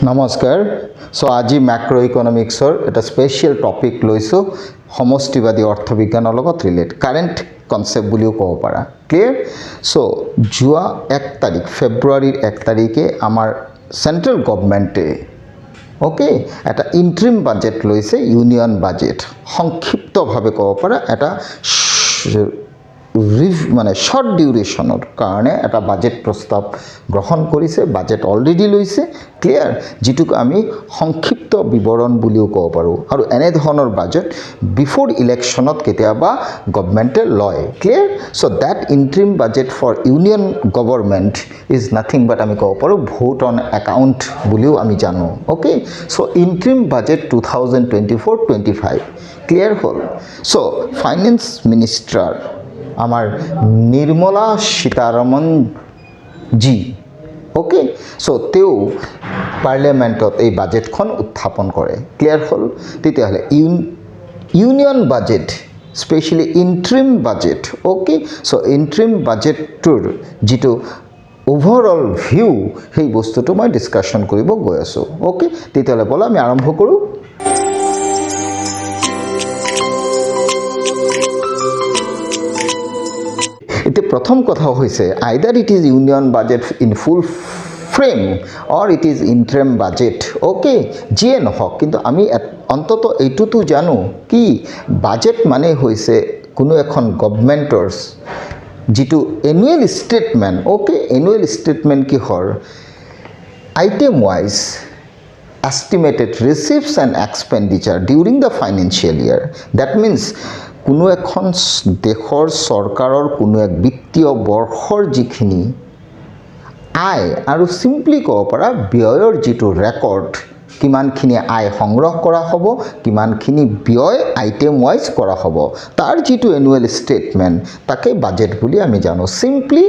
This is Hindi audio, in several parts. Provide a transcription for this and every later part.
নমস্কাৰ। আজি ম্যাক্ৰো ইকনমিক্সৰ এটা স্পেশাল টপিক লৈছো সমষ্টিবাদী অৰ্থবিজ্ঞানৰ লগত ৰিলেট কাৰেন্ট কনসেপ্ট বুলিও ক'ব পাৰা। ক্লিয়াৰ? যোৱা 1 তাৰিখ ফেব্ৰুৱাৰীৰ 1 তাৰিখে আমাৰ সেন্ট্ৰেল গভৰ্নমেন্টে এটা ইন্টাৰিম বাজেট লৈছে, ইউনিয়ন বাজেট সংক্ষিপ্তভাৱে ক'ব পাৰা এটা শর্ট ডিউরেশনৰ কাৰণে এটা বাজেট প্ৰস্তাৱ গ্ৰহণ কৰিছে, বাজেট অলৰেডি লৈছে। ক্লিয়াৰ? যেটোক আমি সংক্ষিপ্ত বিৱৰণ বুলিও ক'ব পাৰোঁ আৰু এনে ধৰণৰ বাজেট বিফোৰ ইলেকশ্যনত কেতিয়াবা গভৰ্নমেন্টে লয়। Clear? That interim budget for union government is nothing but আমি ক'ব পাৰোঁ ভোট অন একাউণ্ট বুলিও আমি জানো। ইন্টাৰিম বাজেট 2024-25 ক্লিয়াৰ হ'ল। ফাইনেন্স মিনিষ্টাৰ আমাৰ নিৰ্মলা সীতাৰমণ জি তেও পাৰ্লিয়ামেণ্টত এই বাজেটখন উত্থাপন কৰে। ক্লিয়াৰ হ'ল? তেতিয়াহ'লে union budget especially interim budget interim বাজেটটোৰ যিটো ওভাৰঅল ভিউ সেই বস্তুটো মই ডিছকাশ্যন কৰিব গৈ আছোঁ। তেতিয়াহ'লে ব'লা আমি আৰম্ভ কৰোঁ। প্ৰথম কথা হৈছে either it is union budget in full frame or it is interim budget. যিয়ে নহওক, কিন্তু আমি অন্তত এইটোতো জানো কি বাজেট মানে হৈছে কোনো এখন গভৰ্নমেণ্টৰ যিটো এনুৱেল ষ্টেটমেণ্ট। এনুৱেল ষ্টেটমেণ্ট কিহৰ? Item wise estimated receipts and expenditure during the financial year. That means কোনো এখন দেশৰ চৰকাৰৰ কোনো এক বিত্তীয় বৰ্ষৰ যিখিনি আয় আৰু সিম্পলি ক'ব পাৰা ব্যয়ৰ যিটো ৰেকৰ্ড, কিমানখিনি আয় সংগ্ৰহ কৰা হ'ব, কিমানখিনি ব্যয় আইটেম ৱাইজ কৰা হ'ব, তাৰ যিটো এনুৱেল ষ্টেটমেণ্ট তাকে বাজেট বুলি আমি জানো। সিম্পলি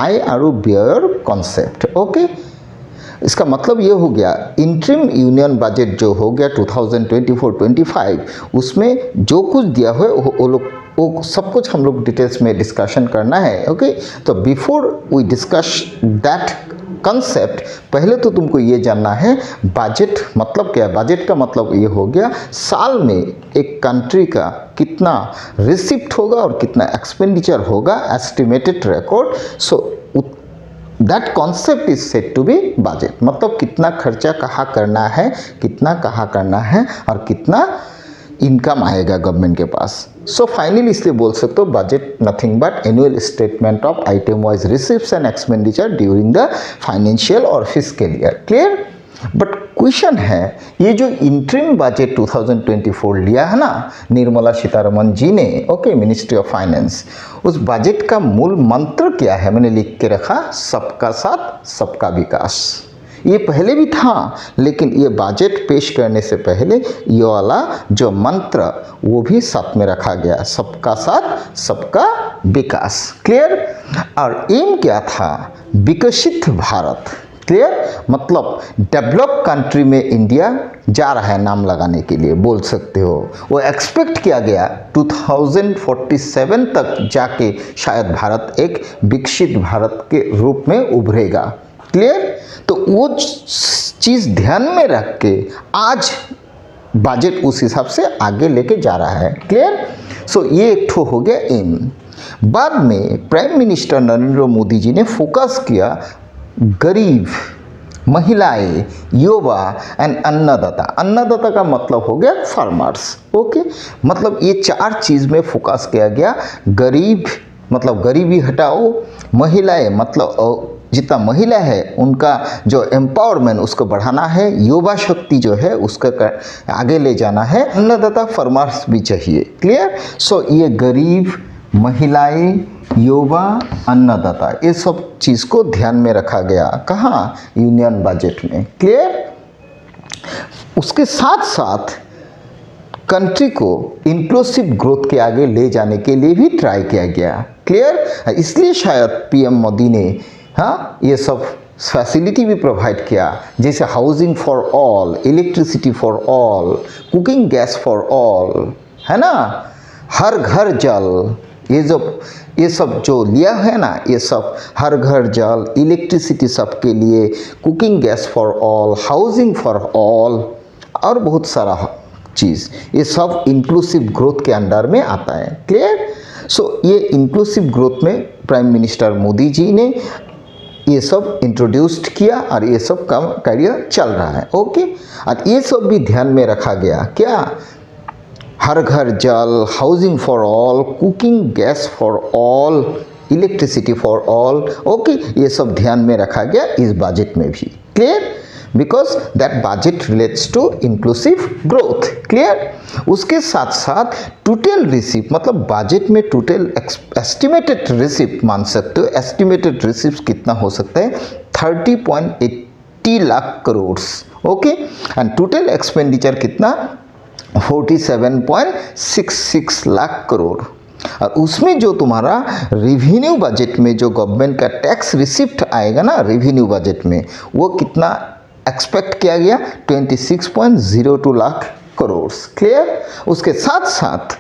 আয় আৰু ব্যয়ৰ কনसेप्ट। इसका मतलब ये हो गया इंटरिम यूनियन बजट जो हो गया 2024-25 उसमें जो कुछ दिया हुआ है वो सब कुछ हम लोग डिटेल्स में डिस्कशन करना है। तो before we discuss that concept पहले तो तुमको ये जानना है बजट मतलब क्या है। बजट का मतलब ये हो गया साल में एक कंट्री का कितना रिसिप्ट होगा और कितना एक्सपेंडिचर होगा, estimated record. That concept is set to be budget. मतलब कितना खर्चा कहाँ करना है, कितना कहाँ करना है और कितना इनकम आएगा गवर्नमेंट के पास। फाइनली इसलिए बोल सकते हो budget nothing but annual statement of item wise receipts and expenditure during the financial और fiscal year. Clear? But question है ये जो इंटरिम बजट 2024 लिया है ना निर्मला सीतारमण जी ने, मिनिस्ट्री ऑफ फाइनेंस, उस बजट का मूल मंत्र क्या है? मैंने लिख के रखा सबका साथ सबका विकास। ये पहले भी था लेकिन ये बजट पेश करने से पहले ये वाला जो मंत्र वो भी साथ में रखा गया, सबका साथ सबका विकास। क्लियर? और एम क्या था? विकसित भारत। क्लियर? मतलब डेवलप कंट्री में इंडिया जा रहा है नाम लगाने के लिए, बोल सकते हो। वो एक्सपेक्ट किया गया 2047 तक जाके शायद भारत एक विकसित भारत के रूप में उभरेगा। क्लियर? तो वो चीज़ ध्यान में रख के आज बजट उस हिसाब से आगे लेके जा रहा है। क्लियर? ये एक ठो हो गया एम। बाद में प्राइम मिनिस्टर नरेंद्र मोदी जी ने फोकस किया गरीब, महिलाएं, युवा एंड अन्नदाता। अन्नदाता का मतलब हो गया फार्मर्स। मतलब ये 4 चीज़ में फोकस किया गया। गरीब मतलब गरीबी हटाओ, महिलाएं मतलब जितना महिला है उनका जो एम्पावरमेंट उसको बढ़ाना है, युवा शक्ति जो है उसका आगे ले जाना है, अन्नदाता फार्मर्स भी चाहिए। क्लियर? ये गरीब, महिलाएं, युवा, अन्नदाता, ये सब चीज़ को ध्यान में रखा गया। कहाँ? यूनियन बजट में। क्लियर? उसके साथ साथ कंट्री को इंक्लूसिव ग्रोथ के आगे ले जाने के लिए भी ट्राई किया गया। क्लियर? इसलिए शायद पीएम मोदी ने ये सब फैसिलिटी भी प्रोवाइड किया, जैसे housing for all, electricity for all, cooking gas for all, है ना, हर घर जल, ये जो ये सब जो लिया है ना, ये सब हर घर जल, इलेक्ट्रिसिटी सबके लिए, cooking gas for all, housing for all और बहुत सारा चीज़, ये सब इंक्लूसिव ग्रोथ के अंडर में आता है। क्लियर? सो ये इंक्लूसिव ग्रोथ में प्राइम मिनिस्टर मोदी जी ने ये सब इंट्रोड्यूस्ड किया और ये सब काम कार्य चल रहा है। ओके, और ये सब भी ध्यान में रखा गया, क्या? हर घर जल, housing for all, cooking gas for all, electricity for all. Okay, ये सब ध्यान में रखा गया इस बजट में भी। Clear? Because that budget relates to inclusive growth. Clear? उसके साथ साथ टोटल रिसिप्ट, मतलब बजट में टोटल एस्टिमेटेड रिसिप्ट मान सकते हो, एस्टिमेटेड रिसिप्ट कितना हो सकता है? 30.80 lakh crore. Okay, and total expenditure कितना? 47.66 लाख करोड़। और उसमें जो तुम्हारा रेवेन्यू बजट में जो गवर्नमेंट का टैक्स रिसिप्ट आएगा ना रेवेन्यू बजट में, वो कितना एक्सपेक्ट किया गया? 26.02 लाख करोड़। क्लियर? उसके साथ साथ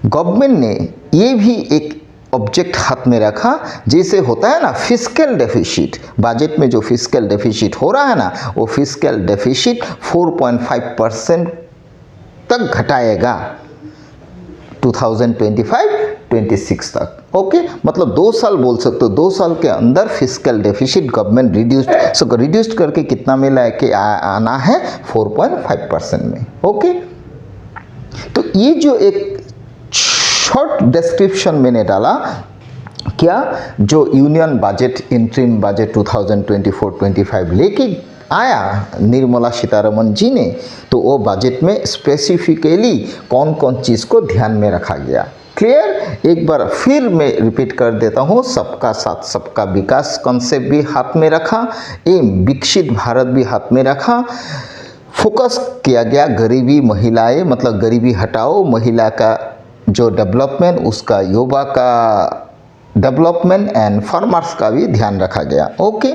गवर्नमेंट ने ये भी एक ऑब्जेक्ट हाथ में रखा, जैसे होता है ना फिस्कल डेफिसिट, बजट में जो फिस्कल डेफिसिट हो रहा है ना, वो फिस्कल डेफिसिट 4.5% तक घटाएगा 2025-26 तक। ओके, मतलब 2 साल बोल सकते हो, 2 साल के अंदर फिस्कल डेफिसिट गवर्नमेंट रिड्यूस्ड करके कितना में लाके आना है? 4.5% में। ओके, तो ये जो एक शॉर्ट डिस्क्रिप्शन मैंने डाला, क्या जो यूनियन बजट इंटरिम बजट 2024-25 लेके आया निर्मला सीतारमण जी ने, तो वो बजट में स्पेसिफिकली कौन कौन चीज़ को ध्यान में रखा गया। क्लियर? एक बार फिर मैं रिपीट कर देता हूँ, सबका साथ सबका विकास कॉन्सेप्ट भी हाथ में रखा, एम विकसित भारत भी हाथ में रखा, फोकस किया गया गरीबी महिलाएं, मतलब गरीबी हटाओ, महिला का जो डेवलपमेंट, उसका युवा का डेवलपमेंट एंड फार्मर्स का भी ध्यान रखा गया। ओके,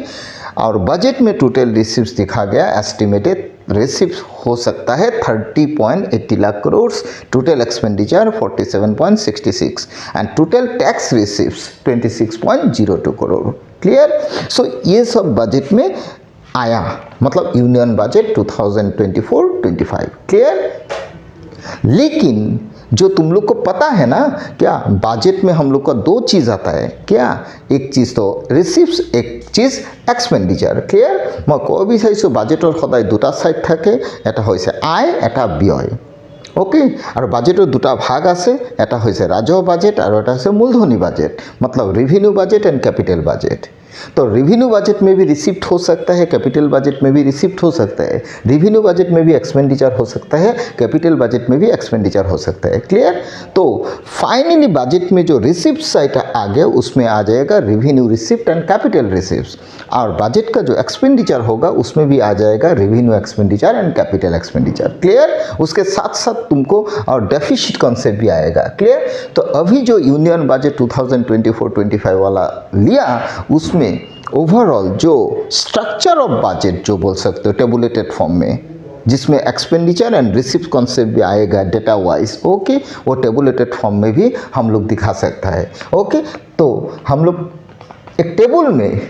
और बजट में टोटल रिसिप्ट दिखा गया, एस्टिमेटेड रिसिप्ट हो सकता है 30.80 lakh crore, total expenditure 47.66 and total tax receipt 26.02 crore. Clear? So ये सब बजट में आया, मतलब यूनियन बजट 2024-25। क्लियर? लेकिन जो तुम लोग को पता है ना, क्या बजट में हम लोग का 2 चीज़ आता है, क्या? एक चीज़ तो रिसिप्ट्स, एक चीज़ एक्सपेंडिचार। क्लियर? मैं कोई भी चाइছো बजेटर सदाय 2টা साइड থাকে, এটা হইছে আয়, এটা ব্যয়। ओके, और बजेटर 2টা भाग আছে, এটা হইছে রাজহ বাজেট और এটা হইছে মূলধনী বাজেট, मतलब revenue budget and capital budget. तो रेवेन्यू बजट में भी रिसिप्ट हो सकता है, कैपिटल बजट में भी रिसिप्ट हो सकता है, रेवेन्यू बजट में भी एक्सपेंडिचर हो सकता है, कैपिटल बजट में भी एक्सपेंडिचर हो सकता है। क्लियर? तो फाइनली बजट में जो रिसिप्ट साइड आ गया, उसमें आ जाएगा revenue receipt and capital receipt, और बजट का जो एक्सपेंडिचर होगा उसमें भी आ जाएगा revenue expenditure and capital expenditure. Clear? उसके साथ साथ तुमको और डेफिसिट कॉन्सेप्ट भी आएगा। क्लियर? तो अभी जो यूनियन बजट 2024-25 वाला लिया, उसमें ओवरऑल जो स्ट्रक्चर ऑफ बजट जो बोल सकते हो टेबुलेटेड फॉर्म में, जिसमें एक्सपेंडिचर एंड रिसिप्ट कॉन्सेप्ट भी आएगा डेटा वाइज। ओके, वो टेबुलेटेड फॉर्म में भी हम लोग दिखा सकता है। ओके, तो हम लोग एक टेबल में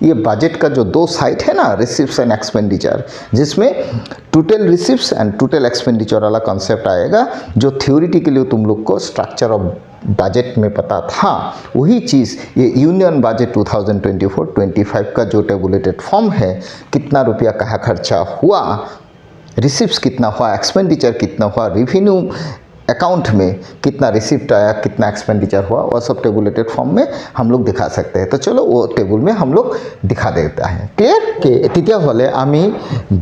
ये बजट का जो 2 साइड है ना, रिसिप्ट्स एंड एक्सपेंडिचर, जिसमें total receipts and total expenditure वाला कॉन्सेप्ट आएगा, जो थ्योरेटिकली तुम लोग को स्ट्रक्चर ऑफ बजट में पता था, वही चीज़ ये यूनियन बजट 2024-25 का जो टेबुलेटेड फॉर्म है, कितना रुपया कहाँ खर्चा हुआ, रिसिप्ट्स कितना हुआ, एक्सपेंडिचर कितना हुआ, रेवेन्यू अकाउंट में कितना रिसिप्ट आया, कितना एक्सपेंडिचर हुआ, वो सब टेबुलेटेड फॉर्म में हम लोग दिखा सकते हैं। तो चलो वो टेबुल में हम लोग दिखा देता है। क्लियर? कि তেতিয়া হলে আমি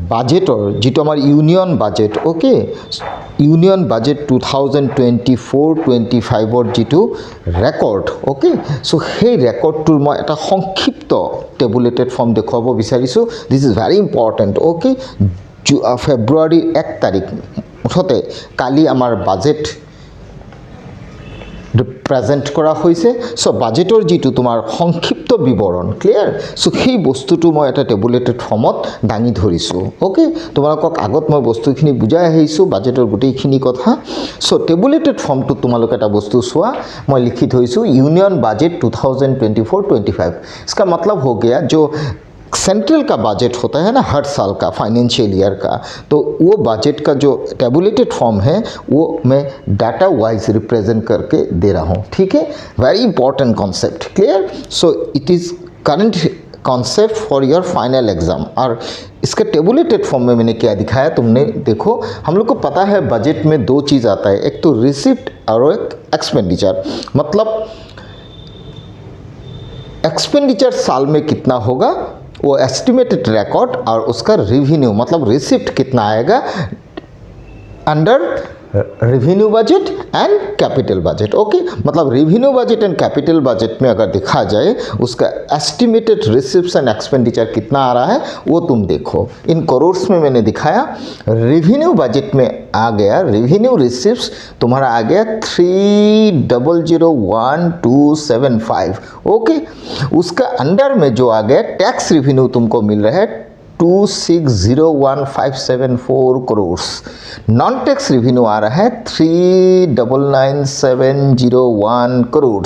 বাজেটৰ যেটো আমাৰ ইউনিয়ন বাজেট, ওকে, ইউনিয়ন বাজেট 2024-25 যেটো ৰেকৰ্ড, ওকে, সো সেই ৰেকৰ্ডটোৰ মই এটা সংক্ষিপ্ত টেবুলেটেড ফৰ্ম দেখুৱাব বিচাৰিছোঁ। This is very important. ওকে, ফেব্ৰুৱাৰীৰ 1 তাৰিখ মুঠতে কালি আমাৰ বাজেট প্ৰেজেণ্ট কৰা হৈছে সো বাজেটৰ যিটো তোমাৰ সংক্ষিপ্ত বিৱৰণ ক্লিয়াৰ সো সেই বস্তুটো মই এটা টেবুলেটেড ফৰ্মত দাঙি ধৰিছোঁ ওকে তোমালোকক আগত মই বস্তুখিনি বুজাই আহিছোঁ বাজেটৰ গোটেইখিনি কথা সো টেবুলেটেড ফৰ্মটো তোমালোক এটা বস্তু চোৱা मैं लिखी थोईसु यूनियन बजट 2024-25 इसका मतलब हो गया जो सेंट्रल का बजट होता है ना हर साल का फाइनेंशियल ईयर का तो वो बजट का जो टेबुलेटेड फॉर्म है वो मैं डाटा वाइज रिप्रेजेंट करके दे रहा हूँ ठीक है very important concept clear so it is current concept for your final exam और इसका टेबुलेटेड फॉर्म में मैंने क्या दिखाया तुमने देखो हम लोग को पता है बजट में दो चीज़ आता है एक तो रिसिप्ट और एक एक्सपेंडिचर मतलब एक्सपेंडिचर साल में कितना होगा वो एस्टिमेटेड रिकॉर्ड और उसका रेवेन्यू मतलब रिसिप्ट कितना आएगा under revenue budget and capital budget okay मतलब revenue budget and capital budget में अगर देखा जाए उसका एस्टिमेटेड रिसिप्ट्स एंड एक्सपेंडिचर कितना आ रहा है वो तुम देखो इन करोर्स में मैंने दिखाया रेवेन्यू बजट में आ गया रेवेन्यू रिसिप्ट्स तुम्हारा आ गया 3001275 ओके उसका अंडर में जो आ गया टैक्स रेवेन्यू तुमको मिल रहा है 2601574 करोड़ नॉन टैक्स रेवेन्यू आ रहा है 399701 crore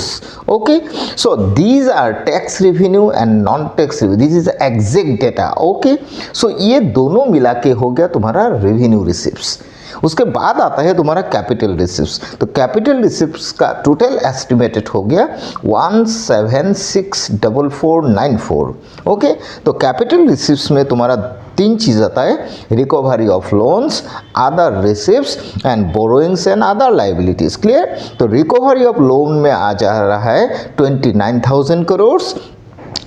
okay so these are tax revenue and non tax revenue this is exact data okay so ये दोनों मिला के हो गया तुम्हारा रेवेन्यू रिसिप्ट्स उसके बाद आता है तुम्हारा कैपिटल रिसिप्ट्स तो कैपिटल रिसिप्ट्स का टोटल एस्टिमेटेड हो गया 1764494 ओके तो कैपिटल रिसिप्ट्स में तुम्हारा तीन चीज़ आता है recovery of loans other receipts and borrowings and other liabilities clear तो रिकवरी ऑफ लोन में आ जा रहा है 29,000 करोड़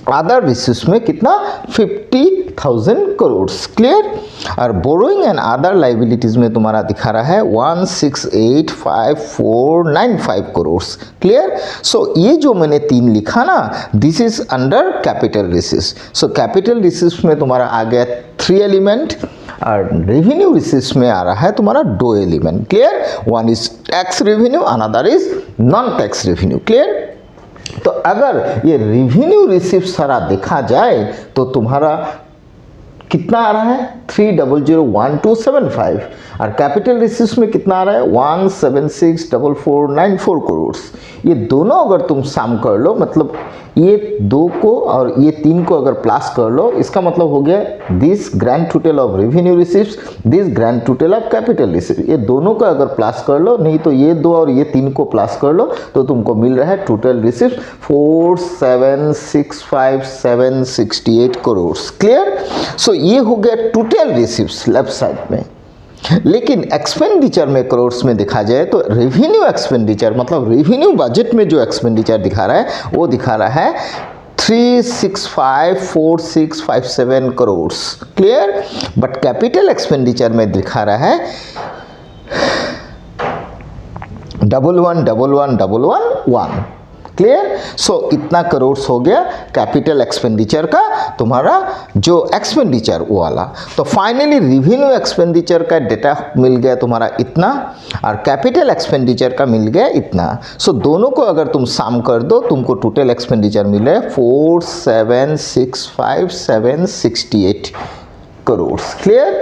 अदर रिसिप्ट्स में कितना 50,000 करोड़ क्लियर और बोरोइंग एंड अदर लाइबिलिटीज़ में तुम्हारा दिखा रहा है 1685495 करोड़ क्लियर सो ये जो मैंने तीन लिखा ना this is under capital receipts so capital receipts में तुम्हारा आ गया 3 एलिमेंट और रेवेन्यू रिसिप्ट्स में आ रहा है तुम्हारा 2 element clear one is tax revenue another is non tax revenue clear तो अगर ये रेवेन्यू रिसिप्ट सारा देखा जाए तो तुम्हारा कितना आ रहा है 3001275 और कैपिटल रिसिप्ट्स में कितना आ रहा है 1764494 करोड़ ये दोनों अगर तुम सम कर लो मतलब ये दो को और ये तीन को अगर प्लस कर लो इसका मतलब हो गया this grand total of revenue receipts this grand total of capital receipt ये दोनों को अगर प्लस कर लो नहीं तो ये दो और ये तीन को प्लस कर लो तो तुमको मिल रहा है total receipt 4765768 crore clear so ये हो गया टोटल रिसिप्ट्स लेफ्ट साइड में लेकिन एक्सपेंडिचर में करोड्स में देखा जाए तो रेवेन्यू एक्सपेंडिचर मतलब रेवेन्यू बजट में जो एक्सपेंडिचर दिखा रहा है वो दिखा रहा है 3654657 crore clear but capital expenditure में दिखा रहा है 111111 क्लियर सो इतना करोड़ हो गया कैपिटल एक्सपेंडिचर का तुम्हारा जो एक्सपेंडिचर वो वाला तो फाइनली रेवेन्यू एक्सपेंडिचर का डेटा मिल गया तुम्हारा इतना और कैपिटल एक्सपेंडिचर का मिल गया इतना सो दोनों को अगर तुम सम कर दो तुमको टोटल एक्सपेंडिचर मिल रहा है 4765768 करोड़ क्लियर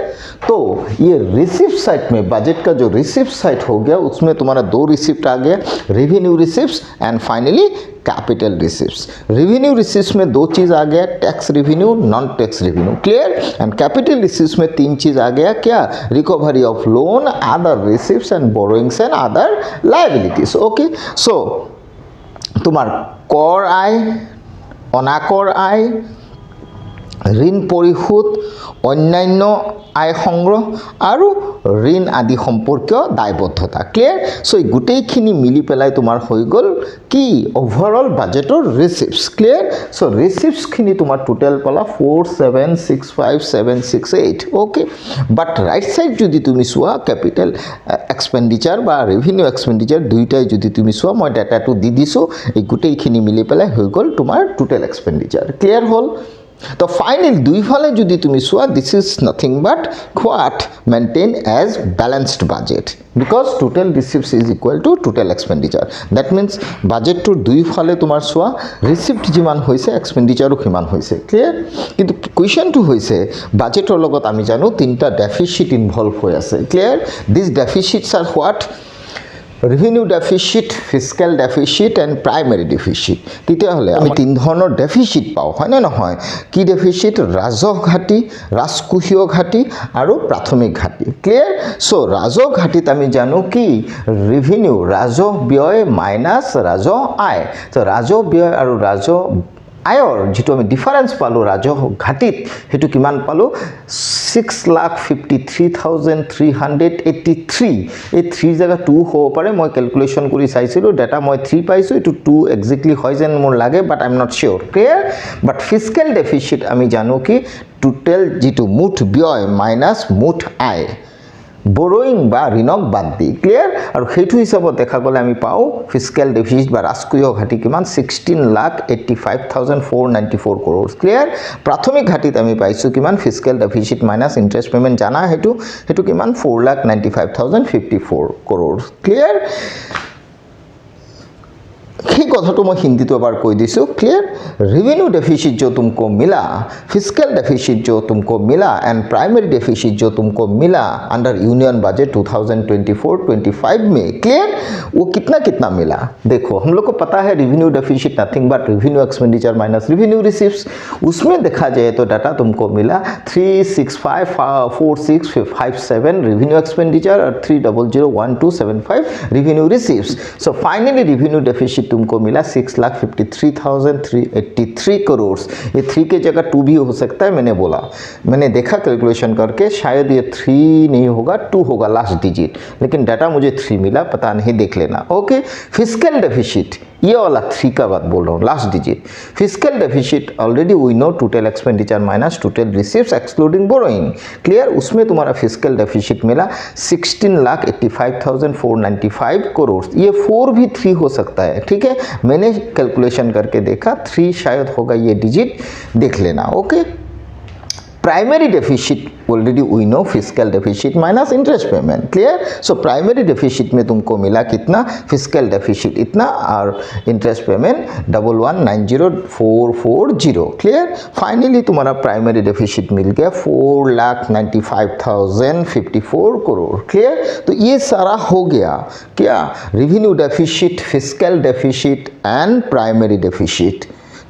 तो ये रिसिप्ट साइड में बजट का जो रिसिप्ट साइड हो गया उसमें तुम्हारा 2 रिसिप्ट आ गया revenue receipts and finally capital receipts revenue receipts में 2 चीज़ आ गया tax revenue non tax revenue clear and capital receipts में 3 चीज़ आ गया क्या recovery of loan other receipts and borrowings and other liabilities okay so तुम्हारा कर आय अनाकर आय ऋण परिशोध अन्यान्य आय संग्रह और ऋण आदि सम्पर्कीय दायबद्धता क्लियर सो गोटेखिनि मिली पेलाई तुमार हो गल कि ओवरऑल बजेटर रिसिप्ट्स क्लियर सो रिसिप्ट्सखिनि तुमार टोटल पाला 4765768 ओके बट राइट साइड जदि तुम चुआ कैपिटल एक्सपेंडिचर बा रेवेन्यू एक्सपेंडिचर दुईटाई जदि तुम चुआ मैं डाटा दी दिसो गोटेखिनि मिली पेलाई हो गल तुमार टोटल एक्सपेंडिचर क्लियर हल তো ফাইনালি দুই ফালে যদি তুমি চোৱা this is nothing but what maintain as balanced budget because total receipts is equal to total expenditure that means বাজেটটোৰ দুইফালে তোমাৰ চোৱা ৰিচিপ্ট যিমান হৈছে এক্সপেণ্ডিচাৰো সিমান হৈছে ক্লিয়াৰ কিন্তু কুৱেশ্যনটো হৈছে বাজেটৰ লগত আমি জানো তিনিটা ডেফিচিট ইনভলভ হৈ আছে ক্লিয়াৰ দিছ ডেফিচিটছ আৰ what revenue deficit, fiscal deficit and primary deficit তেতিয়াহ'লে আমি তিন ধৰণৰ ডেফিচিট পাওঁ হয়নে নহয় কি ডেফিচিট ৰাজহ ঘাটি ৰাজকোষীয় ঘাটি আৰু প্ৰাথমিক ঘাটি ক্লিয়াৰ সো ৰাজহ ঘাটিত আমি জানো কি ৰেভিনিউ ৰাজহ ব্যয় মাইনাছ ৰাজহ আয় তো ৰাজহ ব্যয় আৰু ৰাজহ আয়ৰ যেটো আমি ডিফারেন্স পালো ৰাজহ ঘাটিত হেতু কিমান পালো 6,53,383 এই 3 জায়গা 2 হ'ব পাৰে মই ক্যালকুলেশন কৰি চাইছিলো ডাটা মই 3 পাইছো এটো 2 এক্স্যাক্টলি হয় যেন মোৰ লাগে but I am not sure clear but fiscal deficit আমি জানো কি টোটাল যেটো মুঠ ব্যয় মাইনাস মুঠ আয় borrowing বা ঋণক বাদ দি ক্লিয়াৰ আৰু হেতু হিচাপত দেখা গলে আমি পাও ফিস্ক্যাল ডেফিসিট বা ৰাজকীয় ঘাটি কিমান 16,85,494 crore ক্লিয়াৰ প্ৰাথমিক ঘাটিত আমি পাইছো কিমান ফিস্ক্যাল ডেফিসিট মাইনাস ইন্টারেস্ট পেমেন্ট জানা হেতু কিমান 4,95,054 crore ক্লিয়াৰ ही कथा तो मैं हिंदी तो बार कोई दिसो क्लियर रेवेन्यू डेफिसिट जो तुमको मिला फिस्कल डेफिसिट जो तुमको मिला एंड प्राइमरी डेफिसिट जो तुमको मिला अंडर यूनियन बजट 2024-25 में क्लियर वो कितना कितना मिला देखो हम लोग को पता है revenue deficit nothing but revenue expenditure minus revenue receives उसमें देखा जाए तो डाटा तुमको मिला 3654657 रेवेन्यू एक्सपेंडिचर और 3001275 revenue receives so finally revenue deficit तुमको मिला 6,53,383 करोड़ ये 3 के जगह 2 भी हो सकता है मैंने देखा कैलकुलेशन करके शायद ये 3 नहीं होगा 2 होगा लास्ट डिजिट लेकिन डाटा मुझे 3 मिला पता नहीं देख लेना ओके फिस्कल डेफिसिट ये वाला 3 का बात बोल रहा हूँ last digit fiscal deficit already we know total expenditure minus total receives excluding borrowing clear उसमें तुम्हारा फिस्कल डेफिसिट मिला 16,85,495 करोड़ ये 4 भी 3 हो सकता है ठीक है मैंने कैलकुलेशन करके देखा 3 शायद होगा ये डिजिट देख लेना okay primary deficit already we know fiscal deficit minus interest payment clear so primary deficit में तुमको मिला कितना फिस्कल डेफिसिट इतना और इंटरेस्ट पेमेंट 1190440 क्लियर फाइनली तुम्हारा प्राइमरी डेफिसिट मिल गया 4,95,054 करोड़ क्लियर तो ये सारा हो गया क्या revenue deficit fiscal deficit and primary deficit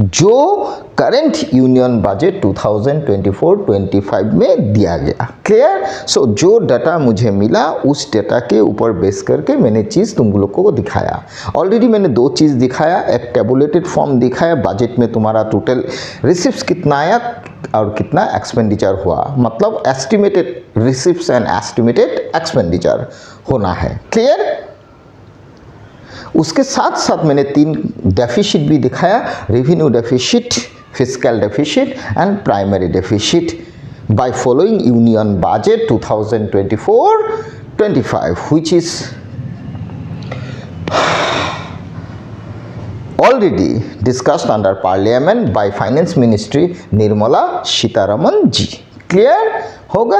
जो करंट यूनियन बजट 2024-25 में दिया गया क्लियर सो जो डाटा मुझे मिला उस डाटा के ऊपर बेस करके मैंने चीज़ तुम लोग को दिखाया ऑलरेडी मैंने 2 चीज़ दिखाया एक टेबुलेटेड फॉर्म दिखाया बजट में तुम्हारा टोटल रिसिप्ट्स कितना आया और कितना एक्सपेंडिचर हुआ मतलब estimated receipts and estimated expenditure होना है क्लियर उसके साथ साथ मैंने 3 डेफिसिट भी दिखाया revenue deficit fiscal deficit and primary deficit by following union budget 2024-25 which is already discussed under parliament by finance ministry Nirmala Sitharaman ji clear होगा